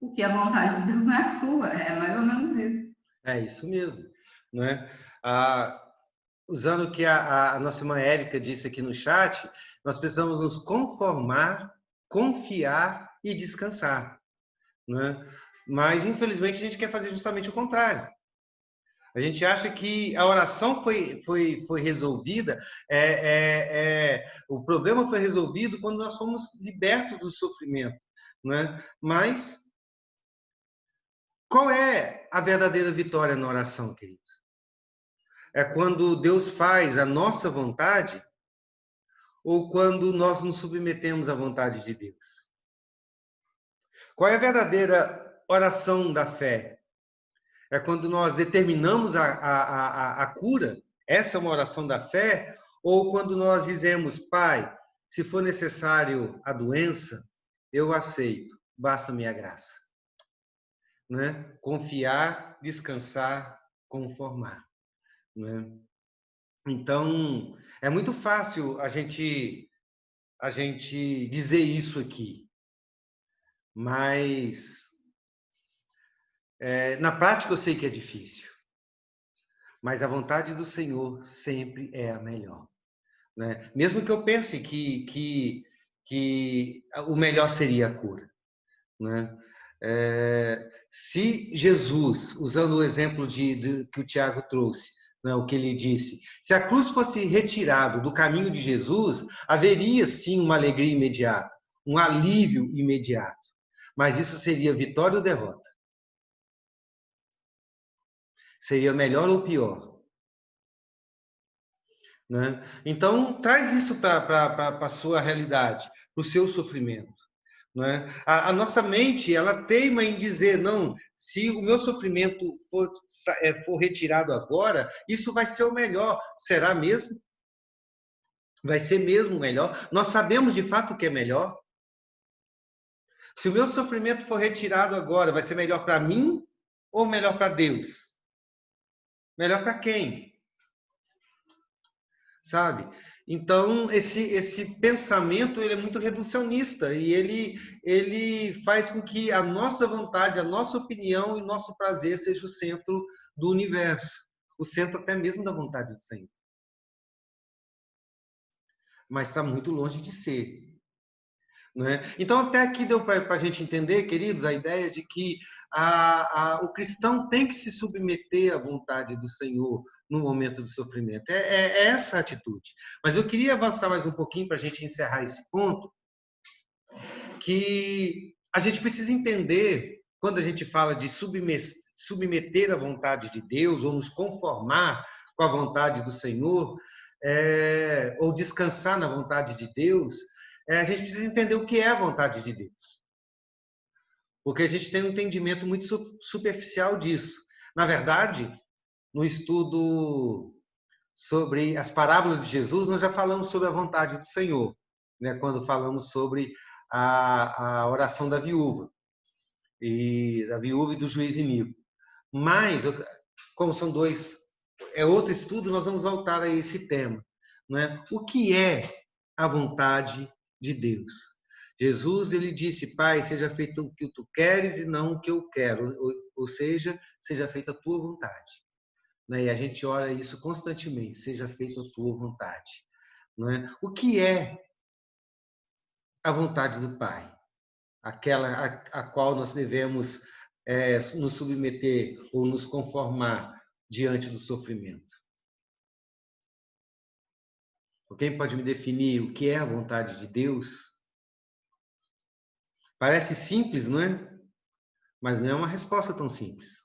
[SPEAKER 2] Porque a vontade de Deus não é sua, é mais ou menos isso.
[SPEAKER 1] É isso mesmo, não é? Usando o que a nossa irmã Érica disse aqui no chat, nós precisamos nos conformar, confiar e descansar, não é? Mas, infelizmente, a gente quer fazer justamente o contrário. A gente acha que a oração foi resolvida, o problema foi resolvido quando nós fomos libertos do sofrimento, não é? Mas qual é a verdadeira vitória na oração, queridos? É quando Deus faz a nossa vontade ou quando nós nos submetemos à vontade de Deus? Qual é a verdadeira oração da fé? É quando nós determinamos a cura? Essa é uma oração da fé? Ou quando nós dizemos, Pai, se for necessário a doença, eu aceito, basta minha graça. Né? Confiar, descansar, conformar. Né? Então, é muito fácil a gente dizer isso aqui, mas na prática eu sei que é difícil, mas a vontade do Senhor sempre é a melhor. Né? Mesmo que eu pense que o melhor seria a cura. Né? Se Jesus, usando o exemplo que o Tiago trouxe, né, o que ele disse, se a cruz fosse retirado do caminho de Jesus, haveria sim uma alegria imediata, um alívio imediato, mas isso seria vitória ou derrota? Seria melhor ou pior? Né? Então, traz isso para a sua realidade, para o seu sofrimento. Não é? A nossa mente, ela teima em dizer, não, se o meu sofrimento for retirado agora, isso vai ser o melhor. Será mesmo? Vai ser mesmo o melhor? Nós sabemos de fato o que é melhor? Se o meu sofrimento for retirado agora, vai ser melhor para mim ou melhor para Deus? Melhor para quem? Sabe? Então, esse pensamento ele é muito reducionista e ele faz com que a nossa vontade, a nossa opinião e nosso prazer seja o centro do universo, o centro até mesmo da vontade do Senhor. Mas está muito longe de ser. Né? Então, até aqui deu para a gente entender, queridos, a ideia de que o cristão tem que se submeter à vontade do Senhor no momento do sofrimento. É essa a atitude. Mas eu queria avançar mais um pouquinho para a gente encerrar esse ponto, que a gente precisa entender, quando a gente fala de submeter à vontade de Deus, ou nos conformar com a vontade do Senhor, ou descansar na vontade de Deus, a gente precisa entender o que é a vontade de Deus. Porque a gente tem um entendimento muito superficial disso. Na verdade, no estudo sobre as parábolas de Jesus, nós já falamos sobre a vontade do Senhor, né? Quando falamos sobre a oração da viúva e do juiz iníquo. Mas, como são outro estudo, nós vamos voltar a esse tema. Né? O que é a vontade de Deus? Jesus, ele disse, Pai, seja feito o que tu queres e não o que eu quero, ou seja, seja feita a tua vontade. Né? E a gente ora isso constantemente, seja feita a tua vontade. Né? O que é a vontade do Pai? Aquela a qual nós devemos nos submeter ou nos conformar diante do sofrimento. Alguém pode me definir o que é a vontade de Deus? Parece simples, não é? Mas não é uma resposta tão simples.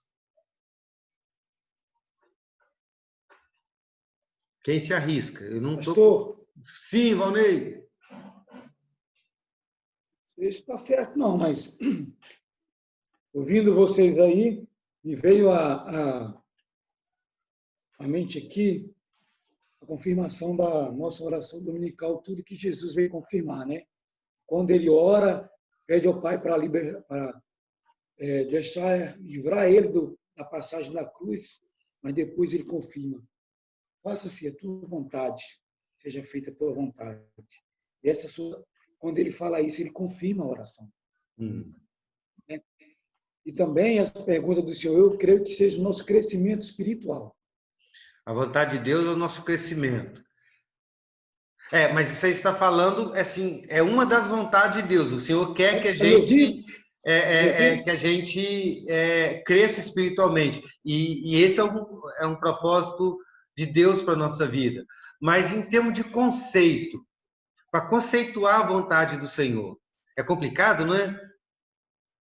[SPEAKER 1] Quem se arrisca? Eu não
[SPEAKER 7] Pastor?
[SPEAKER 1] Sim, Valnei.
[SPEAKER 7] Isso está certo, não, mas ouvindo vocês aí, me veio a mente aqui a confirmação da nossa oração dominical, tudo que Jesus veio confirmar, né? Quando ele ora, pede ao Pai para deixar livrar ele da passagem da cruz, mas depois ele confirma: faça-se a tua vontade, seja feita a tua vontade. Quando ele fala isso, ele confirma a oração. Né? E também a pergunta do senhor, eu creio que seja o nosso crescimento espiritual.
[SPEAKER 1] A vontade de Deus é o nosso crescimento. Mas isso aí está falando, assim, é uma das vontades de Deus. O Senhor quer que a gente cresça espiritualmente. E esse é um propósito de Deus para a nossa vida. Mas em termos de conceito, para conceituar a vontade do Senhor, é complicado, não é?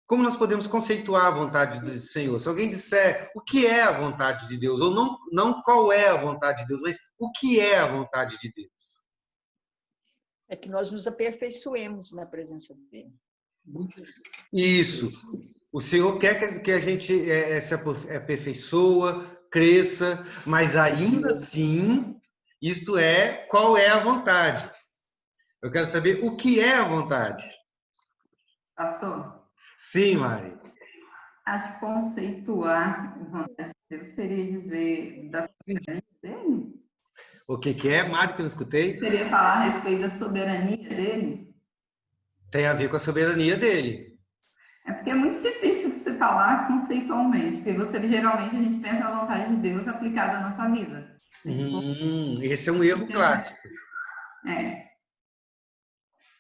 [SPEAKER 1] Como nós podemos conceituar a vontade do Senhor? Se alguém disser o que é a vontade de Deus, ou não qual é a vontade de Deus, mas o que é a vontade de Deus?
[SPEAKER 8] É que nós nos aperfeiçoemos na presença dele.
[SPEAKER 1] Isso. O Senhor quer que a gente se aperfeiçoa, cresça, mas ainda assim, isso qual é a vontade. Eu quero saber o que é a vontade.
[SPEAKER 2] Pastor?
[SPEAKER 1] Sim, Mari.
[SPEAKER 2] Acho que conceituar a vontade de Deus seria dizer da soberania dele?
[SPEAKER 1] O que é, Mari, que eu não escutei?
[SPEAKER 2] Seria falar a respeito da soberania dele?
[SPEAKER 1] Tem a ver com a soberania dele.
[SPEAKER 2] É porque é muito difícil você falar conceitualmente, porque geralmente a gente pensa a vontade de Deus aplicada à nossa vida.
[SPEAKER 1] Esse é um erro clássico.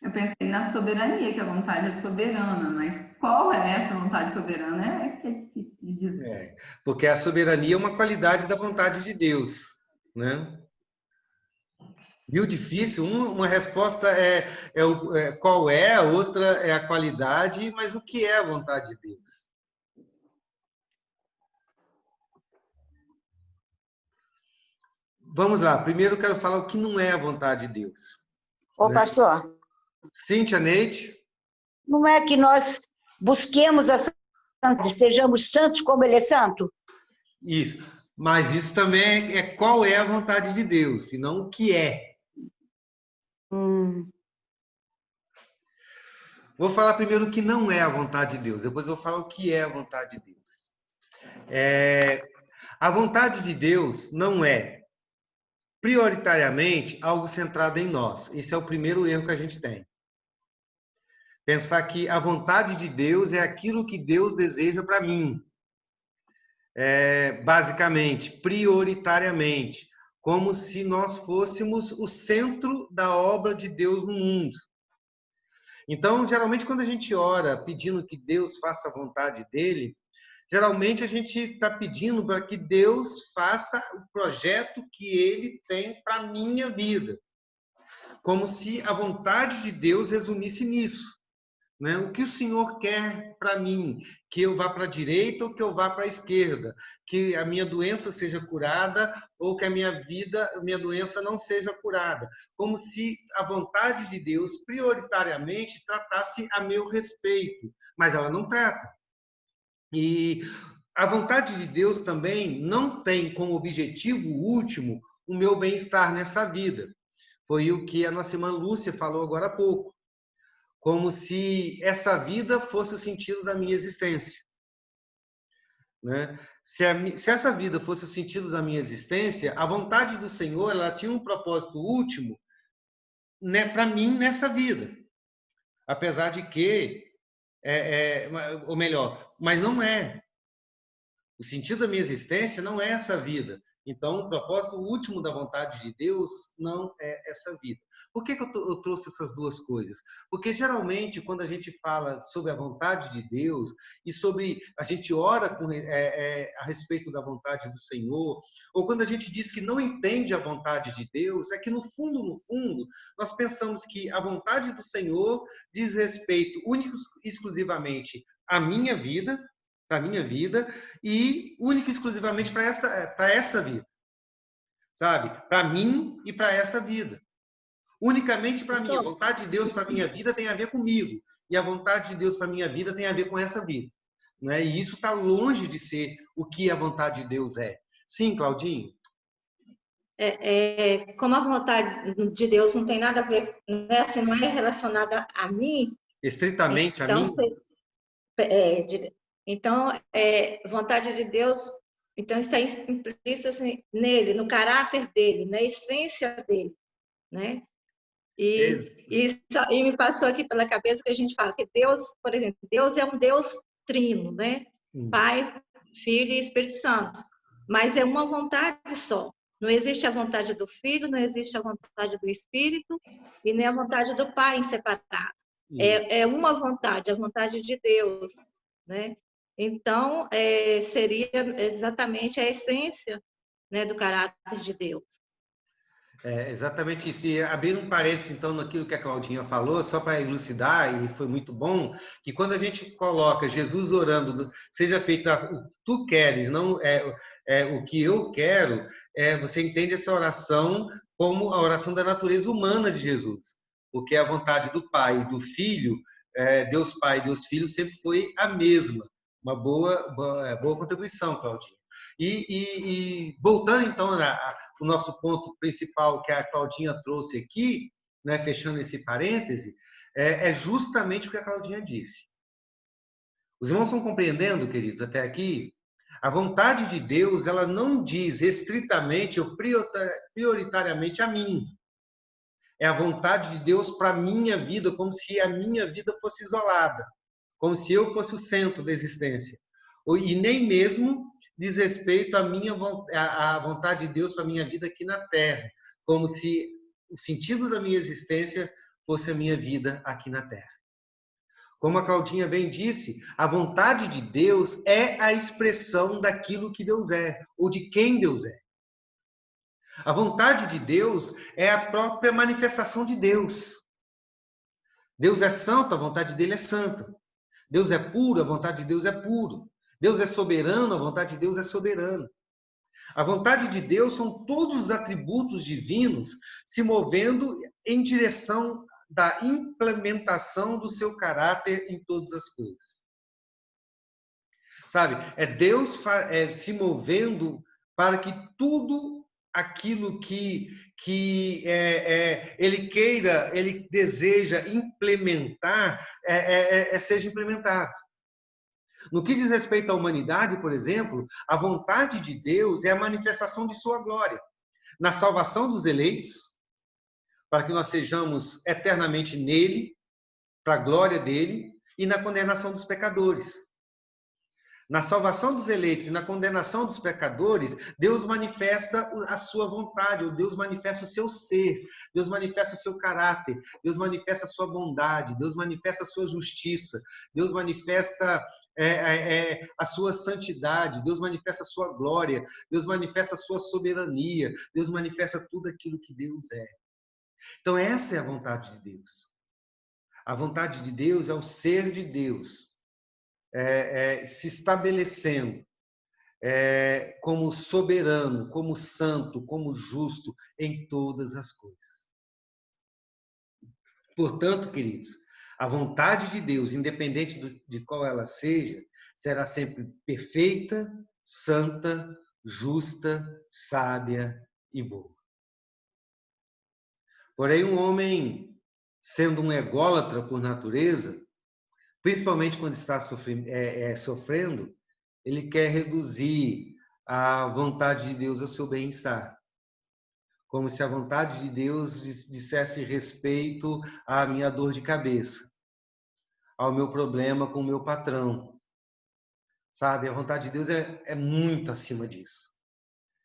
[SPEAKER 2] Eu pensei na soberania, que a vontade é soberana, mas qual é essa vontade soberana? É difícil de dizer.
[SPEAKER 1] Porque a soberania é uma qualidade da vontade de Deus, né? Viu? Difícil. Uma resposta qual é, a outra é a qualidade, mas o que é a vontade de Deus? Vamos lá. Primeiro eu quero falar o que não é a vontade de Deus.
[SPEAKER 9] Ô, pastor.
[SPEAKER 1] Cíntia, Neide?
[SPEAKER 9] Não é que nós busquemos a santidade, sejamos santos como ele é santo?
[SPEAKER 1] Isso. Mas isso também é qual é a vontade de Deus, e não o que é. Vou falar primeiro o que não é a vontade de Deus, depois eu vou falar o que é a vontade de Deus. A vontade de Deus não é prioritariamente algo centrado em nós. Esse é o primeiro erro que a gente tem. Pensar que a vontade de Deus é aquilo que Deus deseja para mim. Basicamente, prioritariamente, como se nós fôssemos o centro da obra de Deus no mundo. Então, geralmente, quando a gente ora pedindo que Deus faça a vontade dele, geralmente a gente está pedindo para que Deus faça o projeto que ele tem para a minha vida. Como se a vontade de Deus resumisse nisso. Né? O que o Senhor quer para mim? Que eu vá para a direita ou que eu vá para a esquerda? Que a minha doença seja curada ou que a minha doença não seja curada? Como se a vontade de Deus prioritariamente tratasse a meu respeito, mas ela não trata. E a vontade de Deus também não tem como objetivo último o meu bem-estar nessa vida. Foi o que a nossa irmã Lúcia falou agora há pouco. Como se esta vida fosse o sentido da minha existência. Né? Se essa vida fosse o sentido da minha existência, a vontade do Senhor ela tinha um propósito último, né, para mim nessa vida. Apesar de que, ou melhor, mas não é. O sentido da minha existência não é essa vida. Então, o propósito último da vontade de Deus não é essa vida. Por que eu trouxe essas duas coisas? Porque, geralmente, quando a gente fala sobre a vontade de Deus e a gente ora a respeito da vontade do Senhor, ou quando a gente diz que não entende a vontade de Deus, é que, no fundo, nós pensamos que a vontade do Senhor diz respeito único e exclusivamente à minha vida, para a minha vida, e única e exclusivamente para esta vida. Sabe? Para mim e para esta vida. Unicamente para mim. A vontade de Deus para a minha vida tem a ver comigo. E a vontade de Deus para a minha vida tem a ver com essa vida. Né? E isso está longe de ser o que a vontade de Deus é. Sim, Claudinho?
[SPEAKER 5] Como a vontade de Deus não tem nada a ver, né? Assim, não é relacionada a mim.
[SPEAKER 1] Estritamente
[SPEAKER 5] então,
[SPEAKER 1] a mim?
[SPEAKER 5] Então, vontade de Deus, então está implícita assim, nele, no caráter dele, na essência dele, né? E me passou aqui pela cabeça que a gente fala que Deus, por exemplo, Deus é um Deus trino, né? Pai, Filho e Espírito Santo. Mas é uma vontade só. Não existe a vontade do Filho, não existe a vontade do Espírito e nem a vontade do Pai em separado. É uma vontade, a vontade de Deus, né? Então, seria exatamente a essência, né, do caráter de Deus.
[SPEAKER 1] Exatamente isso. E abrir um parênteses, então, naquilo que a Claudinha falou, só para elucidar, e foi muito bom, que quando a gente coloca Jesus orando, seja feita o que tu queres, não o que eu quero, você entende essa oração como a oração da natureza humana de Jesus, porque a vontade do Pai e do Filho, Deus Pai e Deus Filho, sempre foi a mesma. Uma boa contribuição, Claudinha. E voltando, então, o nosso ponto principal que a Claudinha trouxe aqui, né, fechando esse parêntese, é justamente o que a Claudinha disse. Os irmãos estão compreendendo, queridos, até aqui? A vontade de Deus, ela não diz restritamente ou prioritariamente a mim. É a vontade de Deus para a minha vida, como se a minha vida fosse isolada, como se eu fosse o centro da existência. E nem mesmo diz respeito à vontade de Deus para a minha vida aqui na Terra, como se o sentido da minha existência fosse a minha vida aqui na Terra. Como a Claudinha bem disse, a vontade de Deus é a expressão daquilo que Deus é, ou de quem Deus é. A vontade de Deus é a própria manifestação de Deus. Deus é santo, a vontade dele é santa. Deus é puro, a vontade de Deus é puro. Deus é soberano, a vontade de Deus é soberana. A vontade de Deus são todos os atributos divinos se movendo em direção da implementação do seu caráter em todas as coisas. Sabe? É Deus se movendo para que tudo aquilo que ele queira, ele deseja implementar, seja implementado. No que diz respeito à humanidade, por exemplo, a vontade de Deus é a manifestação de sua glória. Na salvação dos eleitos, para que nós sejamos eternamente nele, para a glória dele, e na condenação dos pecadores. Na salvação dos eleitos e na condenação dos pecadores, Deus manifesta a sua vontade, ou Deus manifesta o seu ser, Deus manifesta o seu caráter, Deus manifesta a sua bondade, Deus manifesta a sua justiça, Deus manifesta a sua santidade, Deus manifesta a sua glória, Deus manifesta a sua soberania, Deus manifesta tudo aquilo que Deus é. Então, essa é a vontade de Deus. A vontade de Deus é o ser de Deus se estabelecendo como soberano, como santo, como justo em todas as coisas. Portanto, queridos, a vontade de Deus, independente de qual ela seja, será sempre perfeita, santa, justa, sábia e boa. Porém, um homem, sendo um ególatra por natureza, principalmente quando está sofrendo, ele quer reduzir a vontade de Deus ao seu bem-estar. Como se a vontade de Deus dissesse respeito à minha dor de cabeça, ao meu problema com o meu patrão. Sabe, a vontade de Deus é muito acima disso.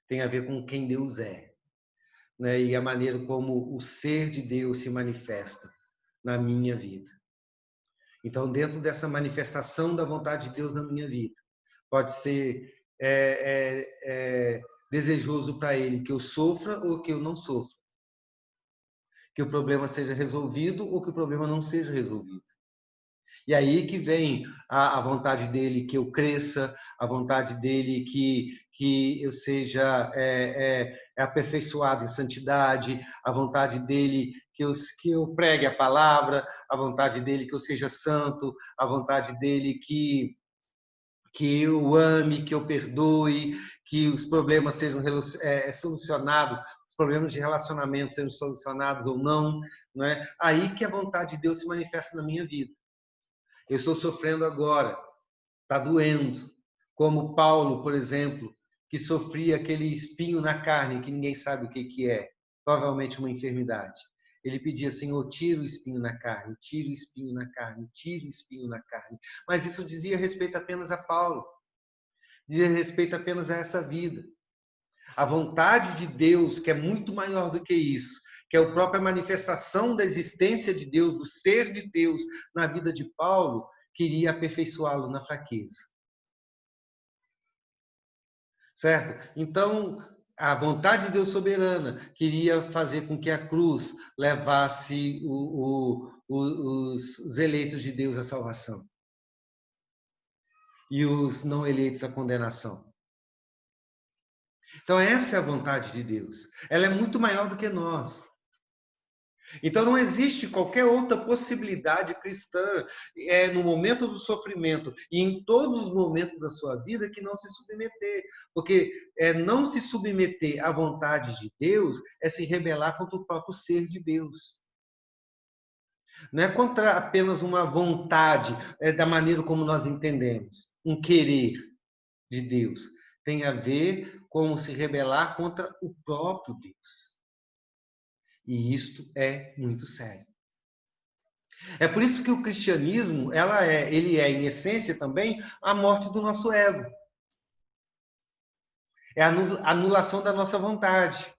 [SPEAKER 1] Tem a ver com quem Deus é, né? E a maneira como o ser de Deus se manifesta na minha vida. Então, dentro dessa manifestação da vontade de Deus na minha vida, pode ser desejoso para Ele que eu sofra ou que eu não sofra. Que o problema seja resolvido ou que o problema não seja resolvido. E aí que vem a vontade dele que eu cresça, a vontade dele que eu seja aperfeiçoado em santidade, a vontade dele que eu pregue a palavra, a vontade dele que eu seja santo, a vontade dele que eu ame, que eu perdoe, que os problemas sejam solucionados, os problemas de relacionamento sejam solucionados ou não, não é? Aí que a vontade de Deus se manifesta na minha vida. Eu estou sofrendo agora, está doendo. Como Paulo, por exemplo, que sofria aquele espinho na carne, que ninguém sabe o que é, provavelmente uma enfermidade. Ele pedia, Senhor, tira o espinho na carne, tira o espinho na carne, tira o espinho na carne. Mas isso dizia respeito apenas a Paulo. diz respeito apenas a essa vida. A vontade de Deus, que é muito maior do que isso, que é a própria manifestação da existência de Deus, do ser de Deus na vida de Paulo, queria aperfeiçoá-lo na fraqueza. Certo? Então, a vontade de Deus soberana queria fazer com que a cruz levasse os eleitos de Deus à salvação e os não eleitos à condenação. Então, essa é a vontade de Deus. Ela é muito maior do que nós. Então, não existe qualquer outra possibilidade cristã no momento do sofrimento e em todos os momentos da sua vida que não se submeter. Porque não se submeter à vontade de Deus é se rebelar contra o próprio ser de Deus. Não é contra apenas uma vontade, da maneira como nós entendemos, um querer de Deus. Tem a ver com se rebelar contra o próprio Deus. E isto é muito sério. É por isso que o cristianismo, ele é, em essência também, a morte do nosso ego. É a anulação da nossa vontade.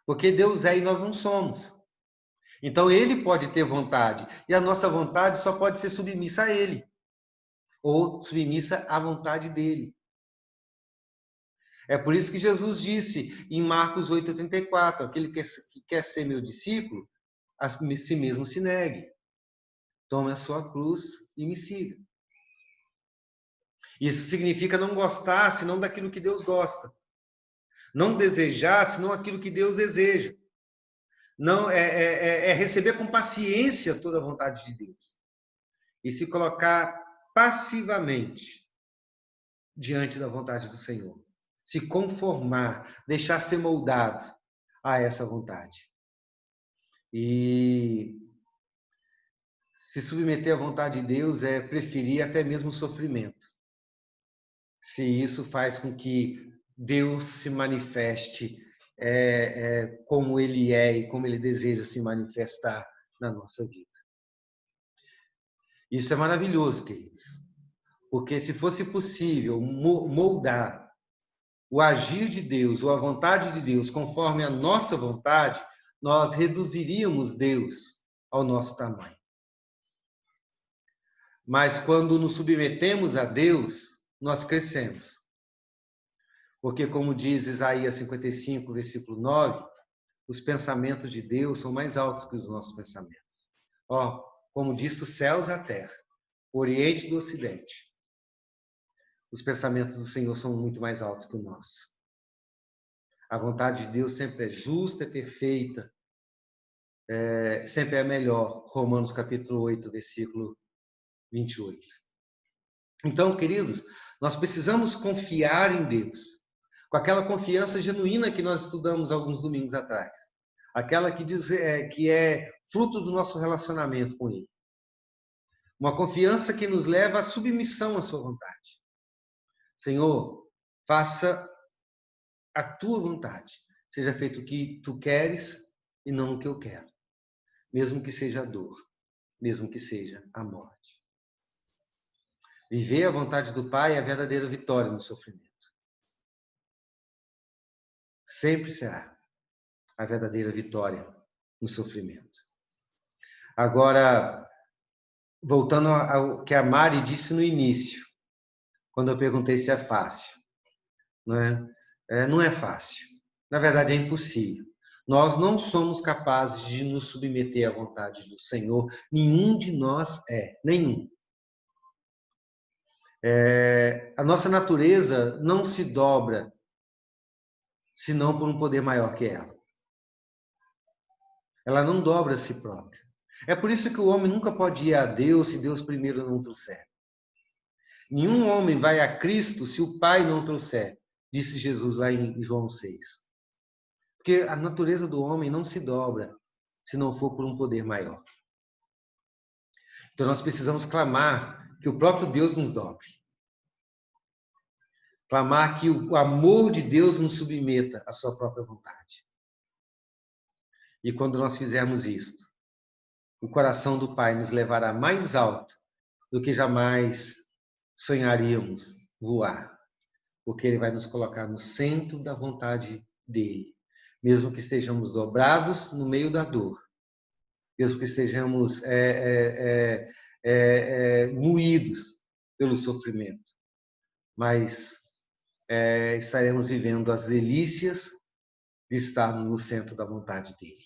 [SPEAKER 1] Porque Deus é e nós não somos. Então, ele pode ter vontade. E a nossa vontade só pode ser submissa a ele. Ou submissa à vontade dele. É por isso que Jesus disse em Marcos 8,34, aquele que quer ser meu discípulo, a si mesmo se negue. Tome a sua cruz e me siga. Isso significa não gostar, senão daquilo que Deus gosta. Não desejar, senão aquilo que Deus deseja. Não receber com paciência toda a vontade de Deus. E se colocar passivamente diante da vontade do Senhor. Se conformar, deixar ser moldado a essa vontade. E se submeter à vontade de Deus é preferir até mesmo o sofrimento. Se isso faz com que Deus se manifeste como Ele é e como Ele deseja se manifestar na nossa vida. Isso é maravilhoso, queridos. Porque se fosse possível moldar o agir de Deus ou a vontade de Deus conforme a nossa vontade, nós reduziríamos Deus ao nosso tamanho. Mas quando nos submetemos a Deus, nós crescemos. Porque, como diz Isaías 55, versículo 9, os pensamentos de Deus são mais altos que os nossos pensamentos. Como diz os céus e a terra, o Oriente e do Ocidente. Os pensamentos do Senhor são muito mais altos que o nosso. A vontade de Deus sempre é justa, é perfeita, sempre é melhor. Romanos capítulo 8, versículo 28. Então, queridos, nós precisamos confiar em Deus, com aquela confiança genuína que nós estudamos alguns domingos atrás. Aquela que diz que é fruto do nosso relacionamento com Ele. Uma confiança que nos leva à submissão à sua vontade. Senhor, faça a tua vontade. Seja feito o que tu queres e não o que eu quero. Mesmo que seja a dor, mesmo que seja a morte. Viver a vontade do Pai é a verdadeira vitória no sofrimento. Sempre será a verdadeira vitória no sofrimento. Agora, voltando ao que a Mari disse no início, quando eu perguntei se é fácil. Não é fácil. Na verdade, é impossível. Nós não somos capazes de nos submeter à vontade do Senhor. Nenhum de nós nenhum. A nossa natureza não se dobra senão por um poder maior que ela. Ela não dobra a si própria. É por isso que o homem nunca pode ir a Deus se Deus primeiro não trouxer. Nenhum homem vai a Cristo se o Pai não trouxer, disse Jesus lá em João 6. Porque a natureza do homem não se dobra se não for por um poder maior. Então nós precisamos clamar que o próprio Deus nos dobre. Clamar que o amor de Deus nos submeta à sua própria vontade. E quando nós fizermos isto, o coração do Pai nos levará mais alto do que jamais sonharíamos voar, porque Ele vai nos colocar no centro da vontade dEle, mesmo que estejamos dobrados no meio da dor, mesmo que estejamos moídos pelo sofrimento, mas estaremos vivendo as delícias de estarmos no centro da vontade dEle.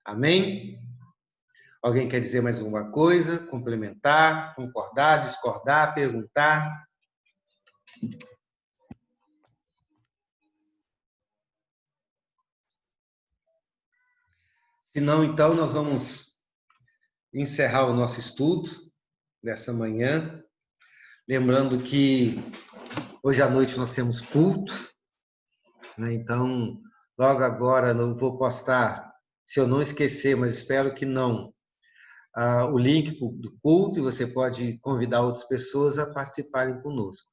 [SPEAKER 1] Amém? Alguém quer dizer mais alguma coisa? Complementar, concordar, discordar, perguntar? Se não, então, nós vamos encerrar o nosso estudo dessa manhã. Lembrando que hoje à noite nós temos culto, né? Então, logo agora eu vou postar, se eu não esquecer, mas espero que não, o link do culto, e você pode convidar outras pessoas a participarem conosco.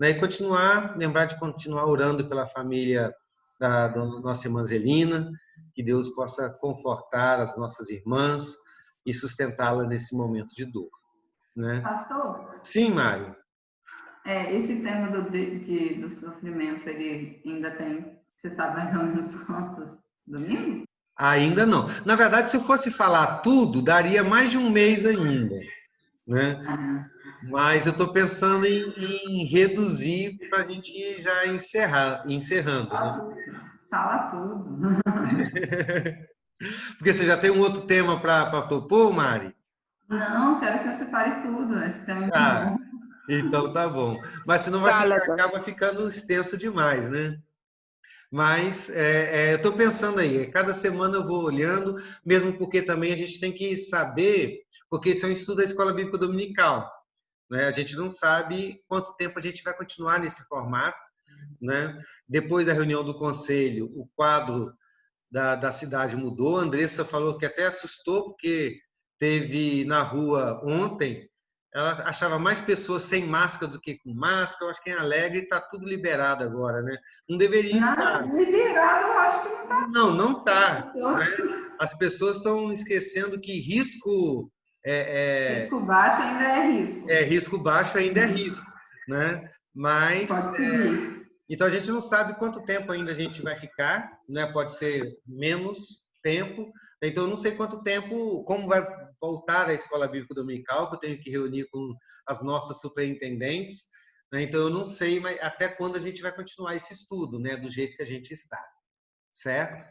[SPEAKER 1] E lembrar de continuar orando pela família da nossa irmã Zelina, que Deus possa confortar as nossas irmãs e sustentá-las nesse momento de dor. Né?
[SPEAKER 2] Pastor?
[SPEAKER 1] Sim, Mário.
[SPEAKER 2] Esse tema do sofrimento, ele ainda tem, você sabe mais ou menos quantos domingos?
[SPEAKER 1] Ainda não. Na verdade, se eu fosse falar tudo, daria mais de um mês ainda, né? Mas eu estou pensando em reduzir para a gente ir já encerrando.
[SPEAKER 2] Fala tudo.
[SPEAKER 1] Porque você já tem um outro tema para propor, Mari?
[SPEAKER 2] Não, quero que você fale tudo. Esse tema é muito bom.
[SPEAKER 1] Então tá bom. Mas senão acaba ficando extenso demais, né? Mas eu estou pensando aí, cada semana eu vou olhando, mesmo porque também a gente tem que saber, porque isso é um estudo da Escola Bíblica Dominical, né? A gente não sabe quanto tempo a gente vai continuar nesse formato, né? Depois da reunião do conselho, o quadro da cidade mudou. A Andressa falou que até assustou, porque teve na rua ontem, ela achava mais pessoas sem máscara do que com máscara. Eu acho que em Alegre está tudo liberado agora, né? Não deveria estar.
[SPEAKER 2] Liberado, eu acho que não está.
[SPEAKER 1] Não está. Né? As pessoas estão esquecendo que risco...
[SPEAKER 2] risco baixo ainda é risco.
[SPEAKER 1] Risco baixo ainda é risco, né? Mas...
[SPEAKER 2] Pode seguir.
[SPEAKER 1] Então, a gente não sabe quanto tempo ainda a gente vai ficar, né? Pode ser menos tempo. Então, eu não sei quanto tempo, como vai voltar a Escola Bíblica Dominical, que eu tenho que reunir com as nossas superintendentes, né? Então, eu não sei até quando a gente vai continuar esse estudo, né? Do jeito que a gente está, certo?